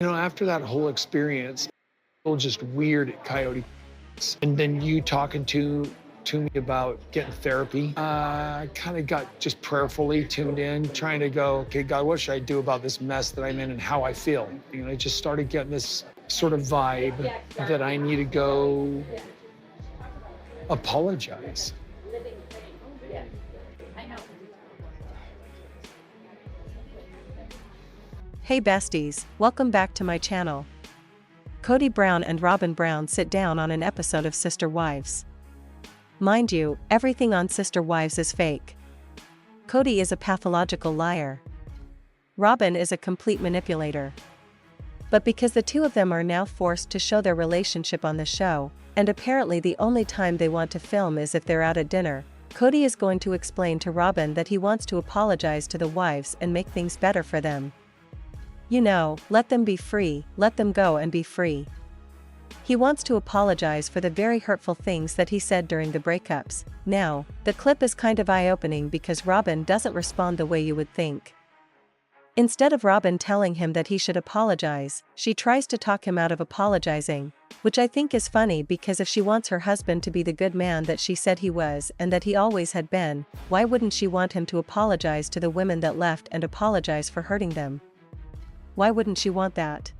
After that whole experience, it was just weird at Coyote. And then you talking to me about getting therapy. I kind of got just prayerfully tuned in, trying to go, okay, God, what should I do about this mess that I'm in and how I feel? I just started getting this sort of vibe that I need to go apologize. Hey besties, welcome back to my channel. Kody Brown and Robyn Brown sit down on an episode of Sister Wives. Mind you, everything on Sister Wives is fake. Kody is a pathological liar. Robyn is a complete manipulator. But because the two of them are now forced to show their relationship on the show, and apparently the only time they want to film is if they're out at dinner, Kody is going to explain to Robyn that he wants to apologize to the wives and make things better for them. Let them be free, let them go and be free. He wants to apologize for the very hurtful things that he said during the breakups. Now, the clip is kind of eye-opening because Robyn doesn't respond the way you would think. Instead of Robyn telling him that he should apologize, she tries to talk him out of apologizing, which I think is funny because if she wants her husband to be the good man that she said he was and that he always had been, why wouldn't she want him to apologize to the women that left and apologize for hurting them? Why wouldn't she want that?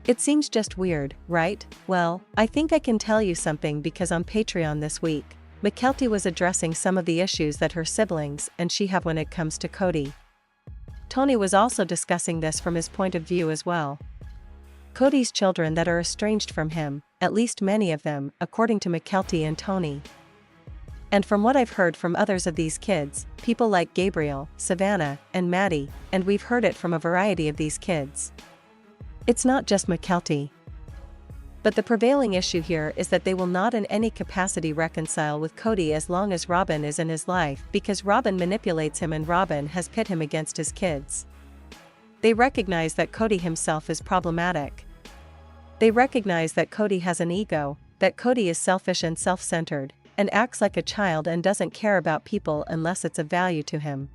It seems just weird, right? Well, I think I can tell you something because on Patreon this week, Mykelti was addressing some of the issues that her siblings and she have when it comes to Kody. Tony was also discussing this from his point of view as well. Kody's children that are estranged from him, at least many of them, according to Mykelti and Tony. And from what I've heard from others of these kids, people like Gabriel, Savannah, and Maddie, and we've heard it from a variety of these kids. It's not just Mykelti. But the prevailing issue here is that they will not in any capacity reconcile with Kody as long as Robyn is in his life because Robyn manipulates him and Robyn has pit him against his kids. They recognize that Kody himself is problematic. They recognize that Kody has an ego, that Kody is selfish and self-centered, and acts like a child and doesn't care about people unless it's of value to him.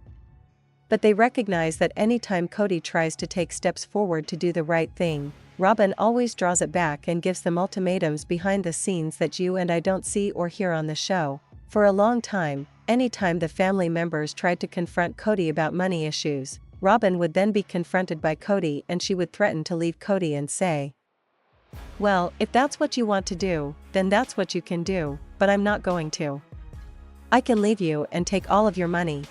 But they recognize that anytime Kody tries to take steps forward to do the right thing, Robyn always draws it back and gives them ultimatums behind the scenes that you and I don't see or hear on the show. For a long time, anytime the family members tried to confront Kody about money issues, Robyn would then be confronted by Kody and she would threaten to leave Kody and say, "Well, if that's what you want to do, then that's what you can do, but I'm not going to. I can leave you and take all of your money.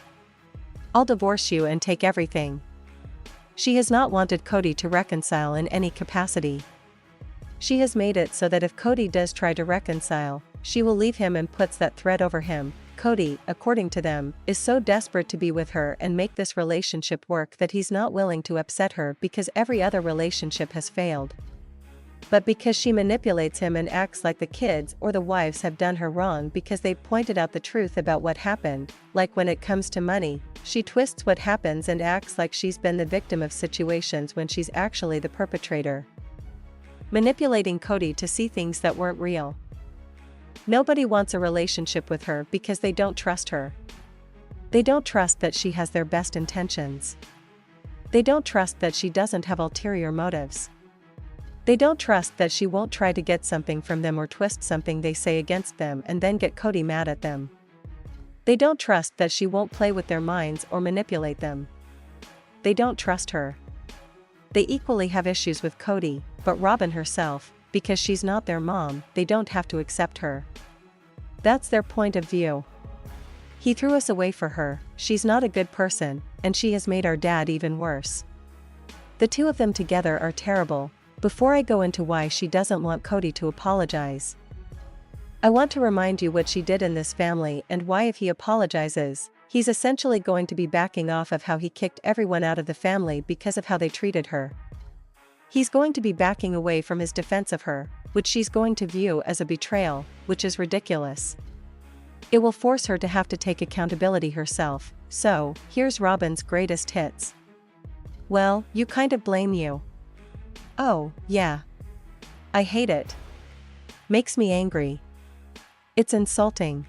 I'll divorce you and take everything." She has not wanted Kody to reconcile in any capacity. She has made it so that if Kody does try to reconcile, she will leave him and puts that threat over him. Kody, according to them, is so desperate to be with her and make this relationship work that he's not willing to upset her because every other relationship has failed. But because she manipulates him and acts like the kids or the wives have done her wrong because they pointed out the truth about what happened, like when it comes to money, she twists what happens and acts like she's been the victim of situations when she's actually the perpetrator. Manipulating Kody to see things that weren't real. Nobody wants a relationship with her because they don't trust her. They don't trust that she has their best intentions. They don't trust that she doesn't have ulterior motives. They don't trust that she won't try to get something from them or twist something they say against them and then get Kody mad at them. They don't trust that she won't play with their minds or manipulate them. They don't trust her. They equally have issues with Kody, but Robyn herself, because she's not their mom, they don't have to accept her. That's their point of view. He threw us away for her, she's not a good person, and she has made our dad even worse. The two of them together are terrible. Before I go into why she doesn't want Kody to apologize, I want to remind you what she did in this family and why if he apologizes, he's essentially going to be backing off of how he kicked everyone out of the family because of how they treated her. He's going to be backing away from his defense of her, which she's going to view as a betrayal, which is ridiculous. It will force her to have to take accountability herself, so, here's Robyn's greatest hits. "Well, you kind of blame you." "Oh, yeah. I hate it. Makes me angry. It's insulting.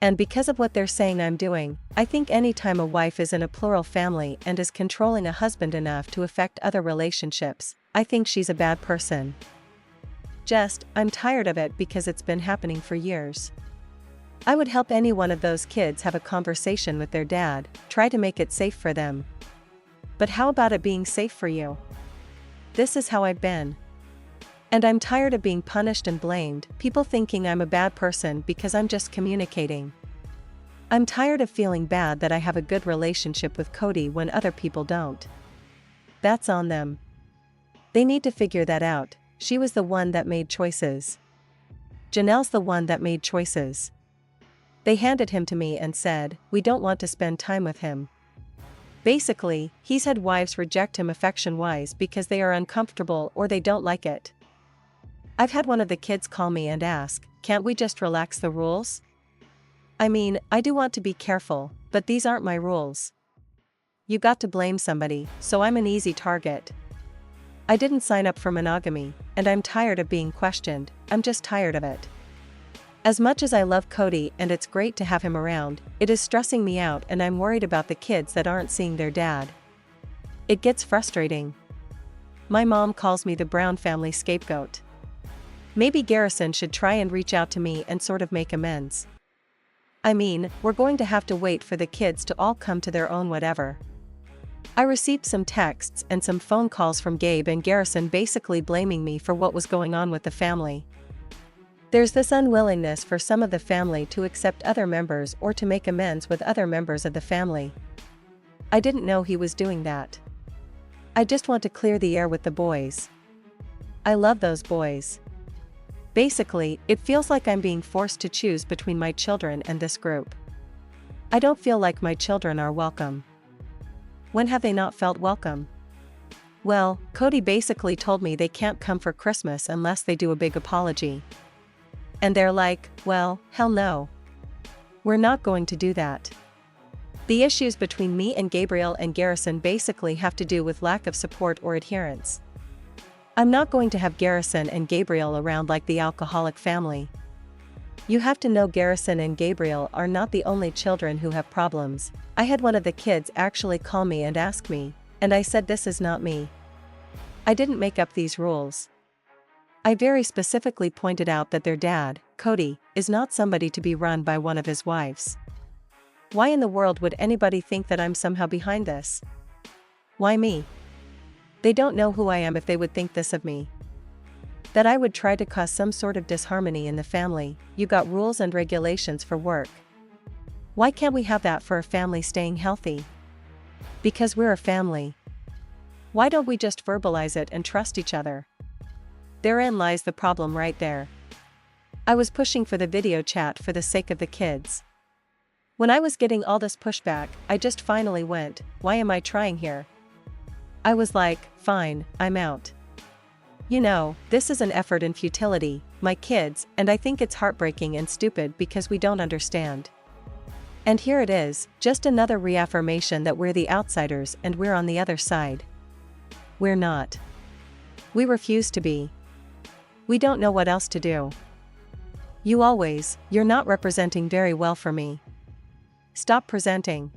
And because of what they're saying I'm doing, I think anytime a wife is in a plural family and is controlling a husband enough to affect other relationships, I think she's a bad person. I'm tired of it because it's been happening for years. I would help any one of those kids have a conversation with their dad, try to make it safe for them. But how about it being safe for you? This is how I've been. And I'm tired of being punished and blamed, people thinking I'm a bad person because I'm just communicating. I'm tired of feeling bad that I have a good relationship with Kody when other people don't. That's on them. They need to figure that out. She was the one that made choices. Janelle's the one that made choices. They handed him to me and said, "We don't want to spend time with him." Basically, he's had wives reject him affection-wise because they are uncomfortable or they don't like it. I've had one of the kids call me and ask, "Can't we just relax the rules?" I mean, I do want to be careful, but these aren't my rules. You got to blame somebody, so I'm an easy target. I didn't sign up for monogamy, and I'm tired of being questioned. I'm just tired of it. As much as I love Kody and it's great to have him around, it is stressing me out and I'm worried about the kids that aren't seeing their dad. It gets frustrating. My mom calls me the Brown family scapegoat. Maybe Garrison should try and reach out to me and sort of make amends. I mean, we're going to have to wait for the kids to all come to their own whatever. I received some texts and some phone calls from Gabe and Garrison basically blaming me for what was going on with the family. There's this unwillingness for some of the family to accept other members or to make amends with other members of the family. I didn't know he was doing that. I just want to clear the air with the boys. I love those boys. Basically, it feels like I'm being forced to choose between my children and this group. I don't feel like my children are welcome. When have they not felt welcome? Well, Kody basically told me they can't come for Christmas unless they do a big apology. And they're like, well, hell no. We're not going to do that. The issues between me and Gabriel and Garrison basically have to do with lack of support or adherence. I'm not going to have Garrison and Gabriel around like the alcoholic family. You have to know Garrison and Gabriel are not the only children who have problems. I had one of the kids actually call me and ask me, and I said this is not me. I didn't make up these rules. I very specifically pointed out that their dad, Kody, is not somebody to be run by one of his wives. Why in the world would anybody think that I'm somehow behind this? Why me? They don't know who I am if they would think this of me. That I would try to cause some sort of disharmony in the family. You got rules and regulations for work. Why can't we have that for a family staying healthy? Because we're a family. Why don't we just verbalize it and trust each other? Therein lies the problem right there. I was pushing for the video chat for the sake of the kids. When I was getting all this pushback, I just finally went, why am I trying here? I was like, fine, I'm out. You know, this is an effort in futility, my kids, and I think it's heartbreaking and stupid because we don't understand. And here it is, just another reaffirmation that we're the outsiders and we're on the other side. We're not. We refuse to be. We don't know what else to do. You're not representing very well for me. Stop presenting.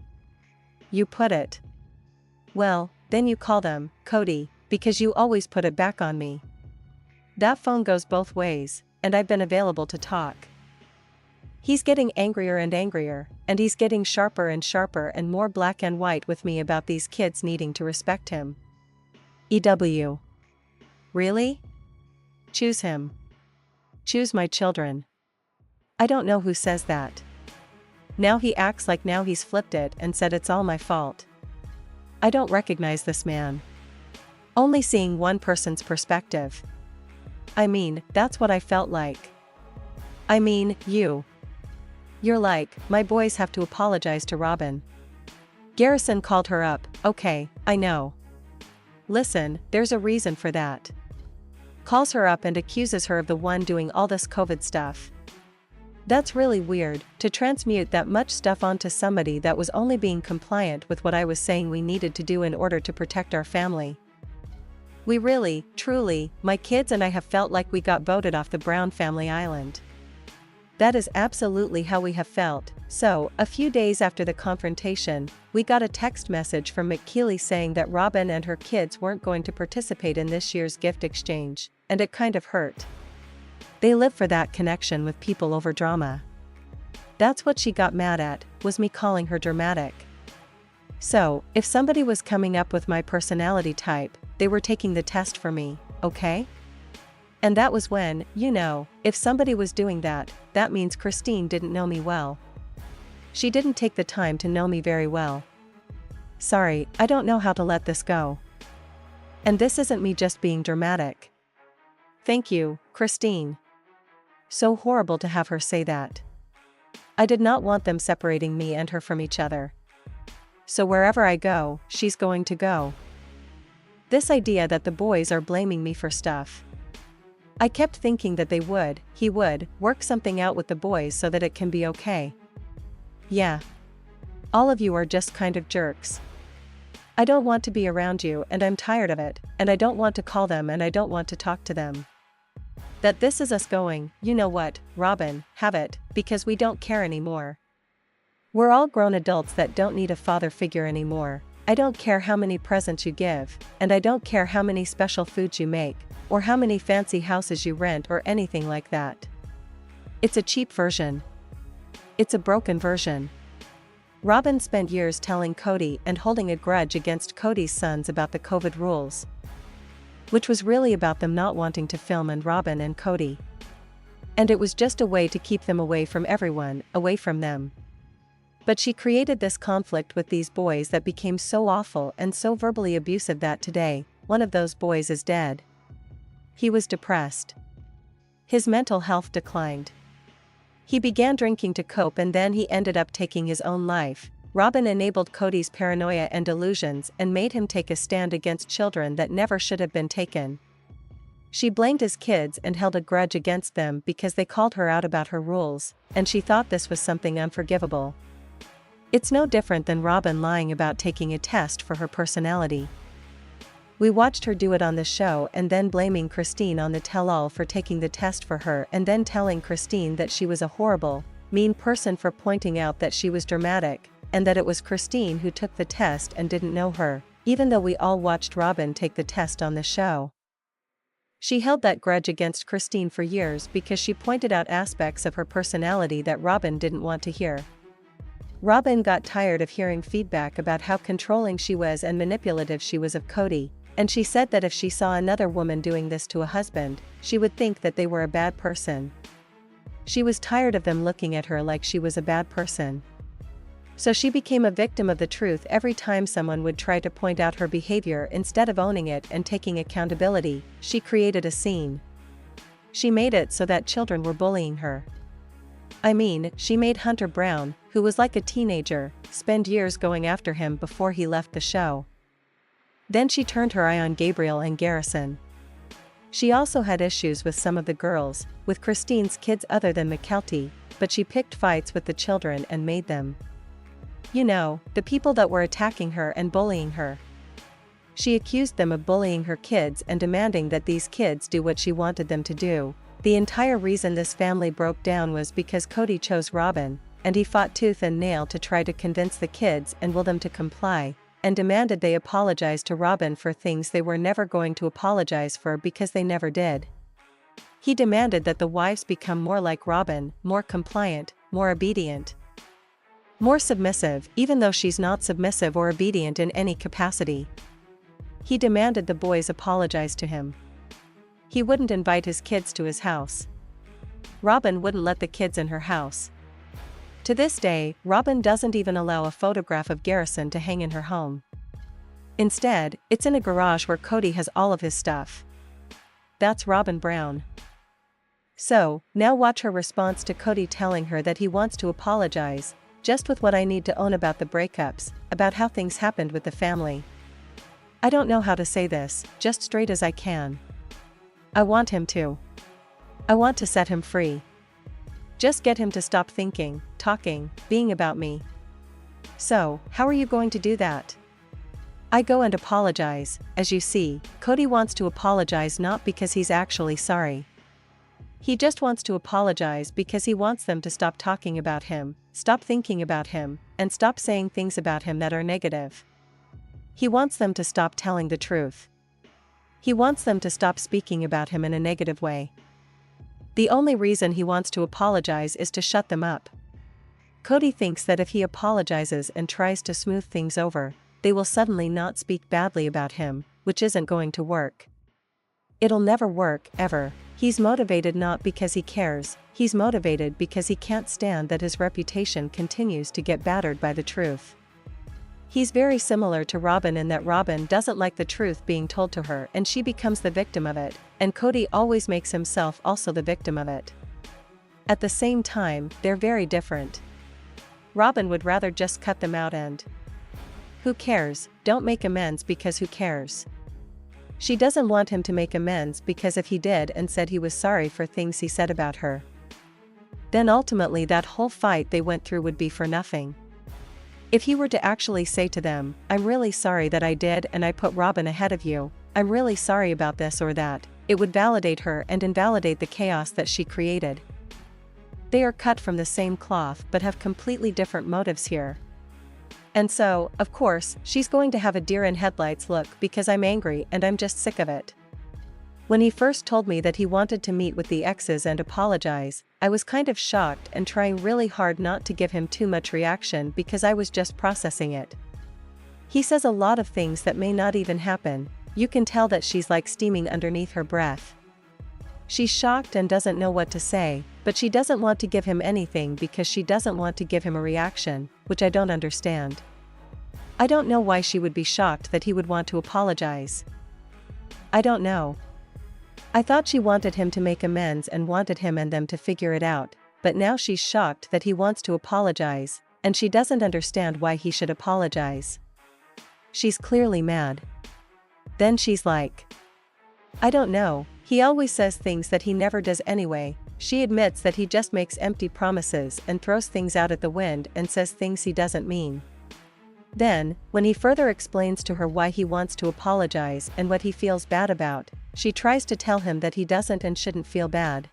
You put it. Well, then you call them, Kody, because you always put it back on me. That phone goes both ways, and I've been available to talk. He's getting angrier and angrier, and he's getting sharper and sharper and more black and white with me about these kids needing to respect him. EW. Really? Choose him. Choose my children. I don't know who says that. Now he acts like now he's flipped it and said it's all my fault. I don't recognize this man. Only seeing one person's perspective. I mean, that's what I felt like. I mean, You're like, my boys have to apologize to Robyn. Garrison called her up, okay, I know. Listen, there's a reason for that. Calls her up and accuses her of the one doing all this COVID stuff. That's really weird, to transmute that much stuff onto somebody that was only being compliant with what I was saying we needed to do in order to protect our family. We really, truly, my kids and I have felt like we got voted off the Brown family island. That is absolutely how we have felt. So, a few days after the confrontation, we got a text message from McKeely saying that Robyn and her kids weren't going to participate in this year's gift exchange, and it kind of hurt. They live for that connection with people over drama. That's what she got mad at, was me calling her dramatic. So, if somebody was coming up with my personality type, they were taking the test for me, okay? And that was when, if somebody was doing that, that means Christine didn't know me well. She didn't take the time to know me very well. Sorry, I don't know how to let this go. And this isn't me just being dramatic. Thank you, Christine. So horrible to have her say that. I did not want them separating me and her from each other. So wherever I go, she's going to go. This idea that the boys are blaming me for stuff. I kept thinking that he would, work something out with the boys so that it can be okay. Yeah. All of you are just kind of jerks. I don't want to be around you and I'm tired of it, and I don't want to call them and I don't want to talk to them. That this is us going, you know what, Robyn, have it, because we don't care anymore. We're all grown adults that don't need a father figure anymore. I don't care how many presents you give, and I don't care how many special foods you make, or how many fancy houses you rent or anything like that. It's a cheap version. It's a broken version. Robyn spent years telling Kody and holding a grudge against Kody's sons about the COVID rules. Which was really about them not wanting to film and Robyn and Kody. And it was just a way to keep them away from everyone, away from them. But she created this conflict with these boys that became so awful and so verbally abusive that today, one of those boys is dead. He was depressed. His mental health declined. He began drinking to cope and then he ended up taking his own life. Robyn enabled Kody's paranoia and delusions and made him take a stand against children that never should have been taken. She blamed his kids and held a grudge against them because they called her out about her rules, and she thought this was something unforgivable. It's no different than Robyn lying about taking a test for her personality. We watched her do it on the show and then blaming Christine on the tell-all for taking the test for her and then telling Christine that she was a horrible, mean person for pointing out that she was dramatic, and that it was Christine who took the test and didn't know her, even though we all watched Robyn take the test on the show. She held that grudge against Christine for years because she pointed out aspects of her personality that Robyn didn't want to hear. Robyn got tired of hearing feedback about how controlling she was and manipulative she was of Kody, and she said that if she saw another woman doing this to a husband, she would think that they were a bad person. She was tired of them looking at her like she was a bad person. So she became a victim of the truth every time someone would try to point out her behavior instead of owning it and taking accountability. She created a scene. She made it so that children were bullying her. I mean, she made Hunter Brown, who was like a teenager, spend years going after him before he left the show. Then she turned her eye on Gabriel and Garrison. She also had issues with some of the girls, with Christine's kids other than McKelty, but she picked fights with the children and made them. The people that were attacking her and bullying her. She accused them of bullying her kids and demanding that these kids do what she wanted them to do. The entire reason this family broke down was because Kody chose Robyn, and he fought tooth and nail to try to convince the kids and will them to comply, and demanded they apologize to Robyn for things they were never going to apologize for because they never did. He demanded that the wives become more like Robyn, more compliant, more obedient. More submissive, even though she's not submissive or obedient in any capacity. He demanded the boys apologize to him. He wouldn't invite his kids to his house. Robyn wouldn't let the kids in her house. To this day, Robyn doesn't even allow a photograph of Garrison to hang in her home. Instead, it's in a garage where Kody has all of his stuff. That's Robyn Brown. So, now watch her response to Kody telling her that he wants to apologize, just with what I need to own about the breakups, about how things happened with the family. I don't know how to say this, just straight as I can. I want him to. I want to set him free. Just get him to stop thinking, talking, being about me. So, how are you going to do that? I go and apologize. As you see, Kody wants to apologize not because he's actually sorry. He just wants to apologize because he wants them to stop talking about him, stop thinking about him, and stop saying things about him that are negative. He wants them to stop telling the truth. He wants them to stop speaking about him in a negative way. The only reason he wants to apologize is to shut them up. Kody thinks that if he apologizes and tries to smooth things over, they will suddenly not speak badly about him, which isn't going to work. It'll never work, ever. He's motivated not because he cares, he's motivated because he can't stand that his reputation continues to get battered by the truth. He's very similar to Robyn in that Robyn doesn't like the truth being told to her and she becomes the victim of it, and Kody always makes himself also the victim of it. At the same time, they're very different. Robyn would rather just cut them out and who cares, don't make amends because who cares? She doesn't want him to make amends because if he did and said he was sorry for things he said about her, then ultimately that whole fight they went through would be for nothing. If he were to actually say to them, I'm really sorry that I did and I put Robyn ahead of you, I'm really sorry about this or that, it would validate her and invalidate the chaos that she created. They are cut from the same cloth but have completely different motives here. And so, of course, she's going to have a deer in headlights look because I'm angry and I'm just sick of it. When he first told me that he wanted to meet with the exes and apologize, I was kind of shocked and trying really hard not to give him too much reaction because I was just processing it. He says a lot of things that may not even happen. You can tell that she's like steaming underneath her breath. She's shocked and doesn't know what to say, but she doesn't want to give him anything because she doesn't want to give him a reaction, which I don't understand. I don't know why she would be shocked that he would want to apologize. I don't know. I thought she wanted him to make amends and wanted him and them to figure it out, but now she's shocked that he wants to apologize, and she doesn't understand why he should apologize. She's clearly mad. Then she's like, I don't know, he always says things that he never does anyway. She admits that he just makes empty promises and throws things out at the wind and says things he doesn't mean. Then, when he further explains to her why he wants to apologize and what he feels bad about, she tries to tell him that he doesn't and shouldn't feel bad.